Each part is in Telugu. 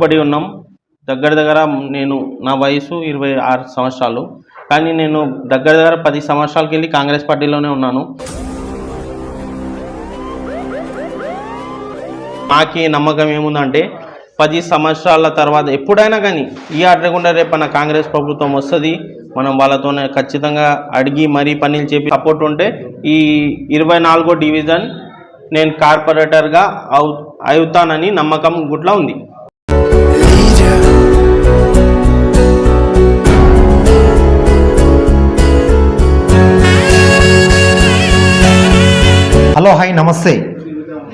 పడి ఉన్నాం. దగ్గర దగ్గర నేను నా వయసు 26 సంవత్సరాలు. కానీ నేను దగ్గర దగ్గర 10 సంవత్సరాలకెళ్ళి కాంగ్రెస్ పార్టీలోనే ఉన్నాను. మాకి నమ్మకం ఏముందంటే 10 సంవత్సరాల తర్వాత ఎప్పుడైనా కానీ ఈ ఆడకుండా రేపన్న కాంగ్రెస్ ప్రభుత్వం వస్తుంది. మనం వాళ్ళతోనే ఖచ్చితంగా అడిగి మరీ పనులు చేపి సపోర్ట్ ఉంటే ఈ 24వ డివిజన్ నేను కార్పొరేటర్గా అవుతానని నమ్మకం గుట్లా ఉంది. హలో హాయ్ నమస్తే.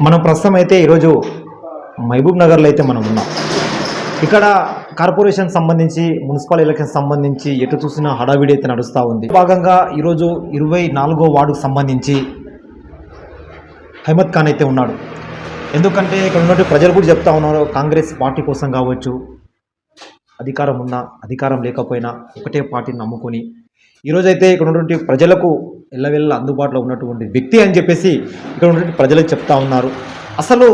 మనం ప్రస్తుతం అయితే ఈరోజు మహబూబ్ నగర్లో అయితే మనం ఉన్నాం. ఇక్కడ కార్పొరేషన్ సంబంధించి మున్సిపల్ ఎలక్షన్ సంబంధించి ఎటు చూసినా హడావిడి అయితే నడుస్తూ ఉంది. భాగంగా ఈరోజు 24వ వార్డుకు సంబంధించి అహ్మద్ ఖాన్ అయితే ఉన్నాడు. ఎందుకంటే ఇక్కడ ఉన్నట్టు ప్రజలు కూడా చెప్తా ఉన్నారు, కాంగ్రెస్ పార్టీ కోసం కావచ్చు, అధికారం ఉన్నా అధికారం లేకపోయినా ఒకటే పార్టీని నమ్ముకొని ఈరోజైతే ఇక్కడ ఉన్నటువంటి ప్రజలకు ఎల్లవెల్ల అందుబాటులో ఉన్నటువంటి వ్యక్తి అని చెప్పేసి ఇక్కడ ఉన్నటువంటి ప్రజలకు చెప్తా ఉన్నారు. అసలు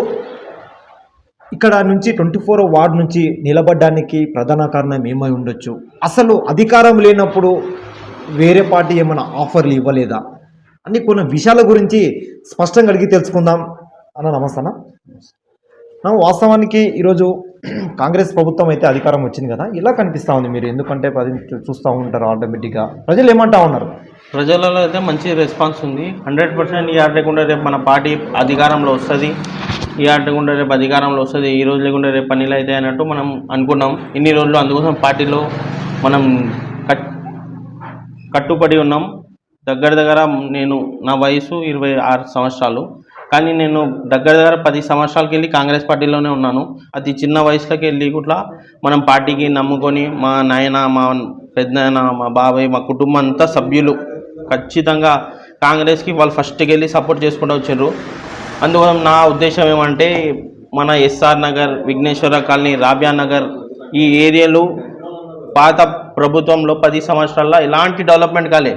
ఇక్కడ నుంచి 24వ వార్డు నుంచి నిలబడడానికి ప్రధాన కారణం ఏమై ఉండొచ్చు? అసలు అధికారం లేనప్పుడు వేరే పార్టీ ఏమైనా ఆఫర్లు ఇవ్వలేదా అని కొన్ని విషయాల గురించి స్పష్టంగా అడిగి తెలుసుకుందాం. నమస్తే అన్న. వాస్తవానికి ఈరోజు కాంగ్రెస్ ప్రభుత్వం అయితే అధికారం వచ్చింది కదా, ఇలా కనిపిస్తూ ఉంది మీరు? ఎందుకంటే చూస్తూ ఉంటారు ఆటోమేటిక్గా ప్రజలు ఏమంటా ఉన్నారు? ప్రజలలో అయితే మంచి రెస్పాన్స్ ఉంది. 100% ఈ ఆట లేకుండా రేపు మన పార్టీ అధికారంలో వస్తుంది, ఈ ఆట లేకుండా రేపు అధికారంలో వస్తుంది, ఈ రోజు లేకుండా రేపు పనులు అయితే అన్నట్టు మనం అనుకున్నాం ఇన్ని రోజులు. అందుకోసం పార్టీలో మనం కట్టుబడి ఉన్నాం. దగ్గర దగ్గర నేను నా వయసు 26 సంవత్సరాలు. కానీ నేను దగ్గర దగ్గర 10 సంవత్సరాలకెళ్ళి కాంగ్రెస్ పార్టీలోనే ఉన్నాను. అతి చిన్న వయసులోకి వెళ్ళి కూడా మనం పార్టీకి నమ్ముకొని మా నాయన, మా పెద్దనాయన, మా బాబాయ్, మా కుటుంబం అంతా సభ్యులు ఖచ్చితంగా కాంగ్రెస్కి వాళ్ళు ఫస్ట్కి వెళ్ళి సపోర్ట్ చేసుకుంటూ వచ్చారు. అందువల్ల నా ఉద్దేశం ఏమంటే మన ఎస్ఆర్ నగర్, విఘ్నేశ్వర కాలనీ, రాబియా నగర్ ఈ ఏరియాలు పాత ప్రభుత్వంలో 10 సంవత్సరాల్లో ఎలాంటి డెవలప్మెంట్ కాలే.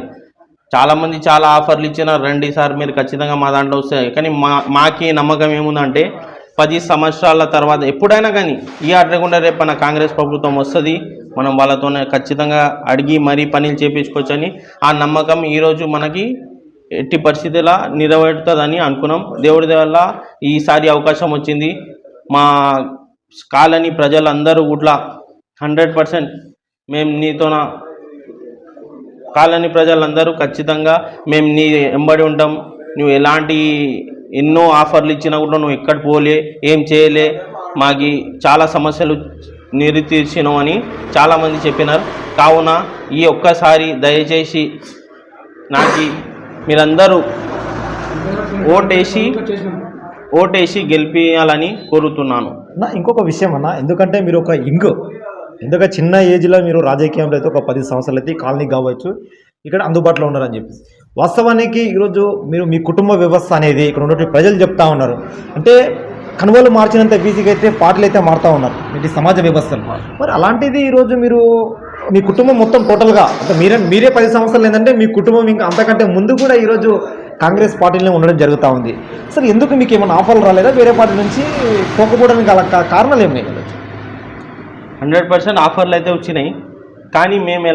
చాలామంది చాలా ఆఫర్లు ఇచ్చినారు, రండి సార్ మీరు ఖచ్చితంగా మా దాంట్లో వస్తాయి. కానీ మాకి నమ్మకం ఏముందంటే 10 సంవత్సరాల తర్వాత ఎప్పుడైనా కానీ ఈ ఆడకుండా రేపన్న కాంగ్రెస్ ప్రభుత్వం వస్తుంది. మనం వాళ్ళతోనే ఖచ్చితంగా అడిగి మరీ పనులు చేయించుకోవచ్చని ఆ నమ్మకం ఈరోజు మనకి ఎట్టి పరిస్థితిలా నెరవేరుతుందని అనుకున్నాం. దేవుడి వల్ల ఈసారి అవకాశం వచ్చింది. మా కాలనీ ప్రజలందరూ కూడా 100% మేము నీతోన కాలనీ ప్రజలందరూ ఖచ్చితంగా మేము నీ వెంబడి ఉంటాం. నువ్వు ఎలాంటి ఎన్నో ఆఫర్లు ఇచ్చినా కూడా నువ్వు ఎక్కడ పోలే, ఏం చేయలే, మాకు చాలా సమస్యలు నిరుతీర్చినావు అని చాలామంది చెప్పినారు. కావున ఈ ఒక్కసారి దయచేసి నాకు మీరందరూ ఓటేసి గెలిపించాలని కోరుతున్నాను. ఇంకొక విషయం అన్న, ఎందుకంటే మీరు ఒక ఎందుకంటే చిన్న ఏజ్లో మీరు రాజకీయంలో అయితే ఒక 10 సంవత్సరాలు అయితే కాలనీ కావచ్చు ఇక్కడ అందుబాటులో ఉన్నారని చెప్పి, వాస్తవానికి ఈరోజు మీరు మీ కుటుంబ వ్యవస్థ అనేది ఇక్కడ ఉన్నటువంటి ప్రజలు చెప్తా ఉన్నారు. అంటే కనుగోలు మార్చినంత బీసీగా అయితే పార్టీలు అయితే మారుతూ ఉన్నారు మీ సమాజ వ్యవస్థను. మరి అలాంటిది ఈరోజు మీరు మీ కుటుంబం మొత్తం టోటల్గా అంటే మీరే 10 సంవత్సరాలు ఏంటంటే మీ కుటుంబం ఇంకా అంతకంటే ముందు కూడా ఈరోజు కాంగ్రెస్ పార్టీలో ఉండడం జరుగుతూ ఉంది. అసలు ఎందుకు మీకు ఏమైనా ఆఫర్లు రాలేదా వేరే పార్టీ నుంచి పోకపోవడానికి కారణాలు ఏమై? 100% ఆఫర్లు అయితే వచ్చినాయి. కానీ మేము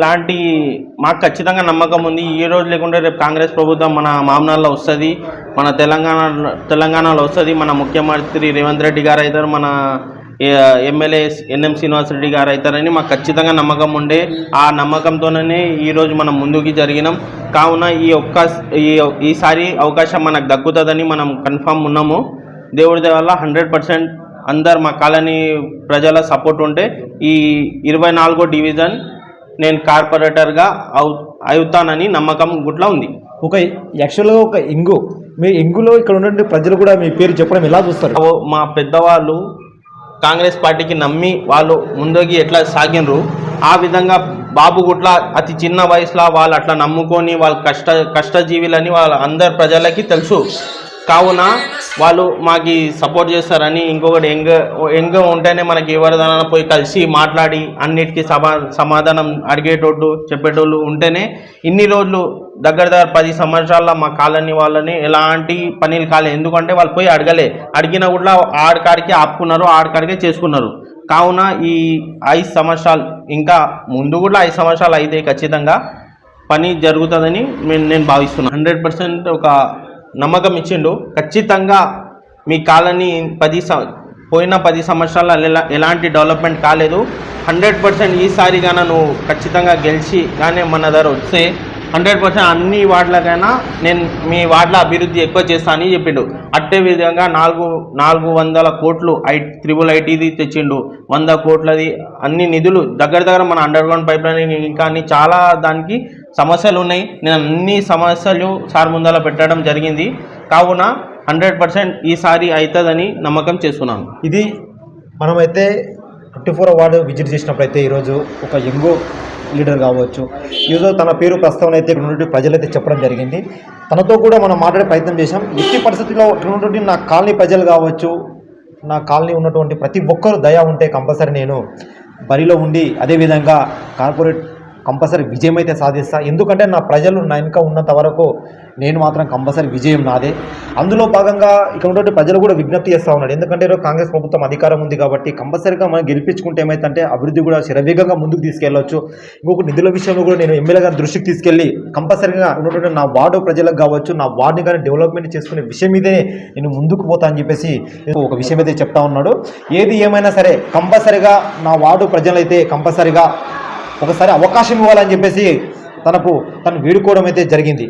మాకు ఖచ్చితంగా నమ్మకం ఉంది, ఈ రోజు లేకుండా రేపు కాంగ్రెస్ ప్రభుత్వం మన మామనాల్లో వస్తుంది, మన తెలంగాణలో వస్తుంది. మన ముఖ్యమంత్రి రేవంత్ రెడ్డి గారు అవుతారు, మన ఎమ్మెల్యే ఎన్ఎం శ్రీనివాస్ రెడ్డి గారు అవుతారని మాకు ఖచ్చితంగా నమ్మకం ఉండే. ఆ నమ్మకంతోనే ఈరోజు మనం ముందుకు జరిగినాం. కావున ఈసారి అవకాశం మనకు దక్కుతుందని మనం కన్ఫామ్ ఉన్నాము. దేవుడి వల్ల 100% అందరు మా కాలనీ ప్రజల సపోర్ట్ ఉంటే ఈ 24వ డివిజన్ నేను కార్పొరేటర్గా అవుతానని నమ్మకం గుట్లా ఉంది. యాక్చువల్గా మీ ఇంగులో ఇక్కడ ఉన్నటువంటి ప్రజలు కూడా మీ పేరు చెప్పడం ఎలా చూస్తారు? మా పెద్దవాళ్ళు కాంగ్రెస్ పార్టీకి నమ్మి వాళ్ళు ముందుకి ఎట్లా సాగినరు, ఆ విధంగా బాబు గుట్ల అతి చిన్న వయసులో వాళ్ళు అట్లా నమ్ముకొని వాళ్ళు కష్టజీవులని వాళ్ళ అందరు ప్రజలకి తెలుసు. కావున వాళ్ళు మాకు సపోర్ట్ చేస్తారని, ఇంకొకటి ఎంగ ఉంటేనే మనకి ఎవరిదైనా పోయి కలిసి మాట్లాడి అన్నిటికీ సమాధానం అడిగేటోళ్ళు చెప్పేటోళ్ళు ఉంటేనే ఇన్ని రోజులు దగ్గర 10 సంవత్సరాల మా కాలనీ వాళ్ళని ఎలాంటి పనులు కాలేదు. ఎందుకంటే వాళ్ళు పోయి అడిగినా కూడా ఆడికాడికి ఆపుకున్నారు, ఆడికాడికే చేసుకున్నారు. కావున ఈ 5 సంవత్సరాలు ఇంకా ముందు కూడా 5 సంవత్సరాలు అయితే ఖచ్చితంగా పని జరుగుతుందని నేను భావిస్తున్నాను. 100% ఒక నమ్మకం ఇచ్చిండు. ఖచ్చితంగా మీ కాలనీ పోయిన 10 సంవత్సరాల ఎలాంటి డెవలప్మెంట్ కాలేదు. 100% ఈసారి గాన నువ్వు ఖచ్చితంగా గెలిచి కానీ మన దగ్గర వస్తే 100% అన్ని వార్డులకైనా నేను మీ వార్డుల అభివృద్ధి ఎక్కువ చేస్తా అని చెప్పిండు. అట్టే విధంగా 400 కోట్లు IIITది తెచ్చిండు. 100 కోట్లది అన్ని నిధులు దగ్గర మన అండర్ గ్రౌండ్ పైప్ లైన్ ఇంకా అన్ని చాలా దానికి సమస్యలు ఉన్నాయి. నేను అన్ని సమస్యలు సార్ ముందర పెట్టడం జరిగింది. కావున 100% ఈసారి అవుతుందని నమ్మకం చేస్తున్నాను. ఇది మనమైతే 24 వార్డు విజిట్ చేసినప్పుడైతే ఈరోజు ఒక యంగ్ లీడర్ కావచ్చు, ఈరోజు తన పేరు ప్రస్తావన అయితే ఇక్కడ ఉన్నటువంటి ప్రజలైతే చెప్పడం జరిగింది. తనతో కూడా మనం మాట్లాడే ప్రయత్నం చేశాం. ఎట్టి పరిస్థితుల్లో ఇక్కడ ఉన్నటువంటి నా కాలనీ ప్రజలు కావచ్చు, నా కాలనీ ఉన్నటువంటి ప్రతి ఒక్కరు దయ ఉంటే కంపల్సరీ నేను బరిలో ఉండి అదేవిధంగా కార్పొరేట్ కంపల్సరీ విజయం అయితే సాధిస్తా. ఎందుకంటే నా ప్రజలు నా వెనుక ఉన్నంత వరకు నేను మాత్రం కంపల్సరీ విజయం నాదే. అందులో భాగంగా ఇక్కడ ఉన్నటువంటి ప్రజలు కూడా విజ్ఞప్తి చేస్తూ ఉన్నాడు. ఎందుకంటే ఈరోజు కాంగ్రెస్ ప్రభుత్వం అధికారం ఉంది కాబట్టి కంపల్సరీగా మనం గెలిపించుకుంటే ఏమైతే అభివృద్ధి కూడా శరవేగంగా ముందుకు తీసుకెళ్లవచ్చు. ఇంకొక నిధుల విషయంలో కూడా నేను ఎమ్మెల్యే గారి దృష్టికి తీసుకెళ్లి కంపల్సరీగా ఉన్నటువంటి నా వార్డు ప్రజలకు కావచ్చు, నా వార్డుని కానీ డెవలప్మెంట్ చేసుకునే విషయం మీదే నేను ముందుకు పోతా అని చెప్పేసి ఒక విషయం అయితే చెప్తా ఉన్నాడు. ఏది ఏమైనా సరే కంపల్సరీగా నా వార్డు ప్రజలైతే కంపల్సరీగా ఒకసారి అవకాశం ఇవ్వాలని చెప్పేసి తను వేడుకోవడం అయితే జరిగింది.